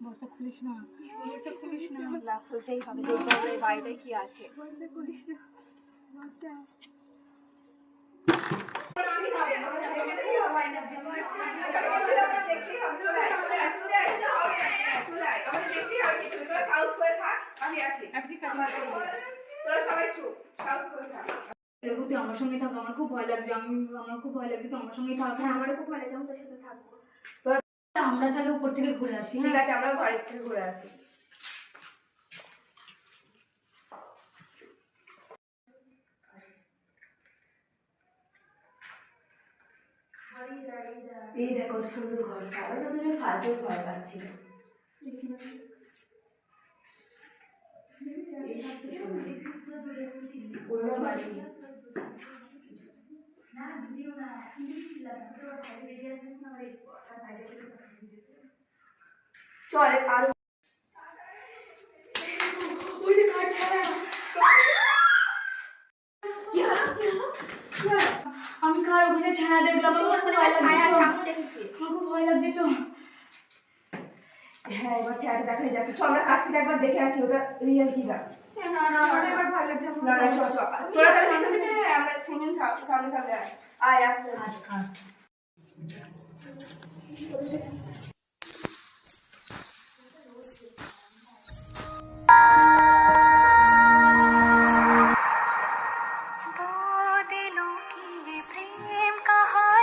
বর্ষা খুলিস না, বর্ষা খুলিস না, না খুলতেই হবে, দেখতে হবে বাড়িতে কি আছে। বর্ষা খুলিস না, বর্ষা। তুই আমার সঙ্গে থাক, আমার খুব ভয় লাগছে, আমার খুব ভয় লাগছে, তো আমার সঙ্গেই থাক। হ্যাঁ আমারও খুব ভালো লাগছে, আমি তোর সাথে থাকবো। আমরা তাহলে উপর থেকে ঘুরে আসি। ঠিক আছে, আমরা বাড়ি থেকে ঘুরে আসি। এই দেখো কত সুন্দর ঘরটা, আমরা তো তুমি ফালতু ভয় পাচ্ছিল। পুরোনো বাড়ি চলে আর ওই যে কাঠ ছাড়া আমি কার ওখানে ছায়া দেখলাম, আমার খুব ভয় লাগছে। চল। হ্যাঁ এবার ছায়াটা দেখাই যাচ্ছে, চল আমরা কাছ থেকে একবার দেখে আসি ওটা রিয়েল কি না। না না, আমার এবার ভয় লাগছে। না না চল চল, তোরা তাহলে পেছন পেছন আমরা সেমিন সামনে সামনে আয় আসতে। दिलों की प्रेम कहानी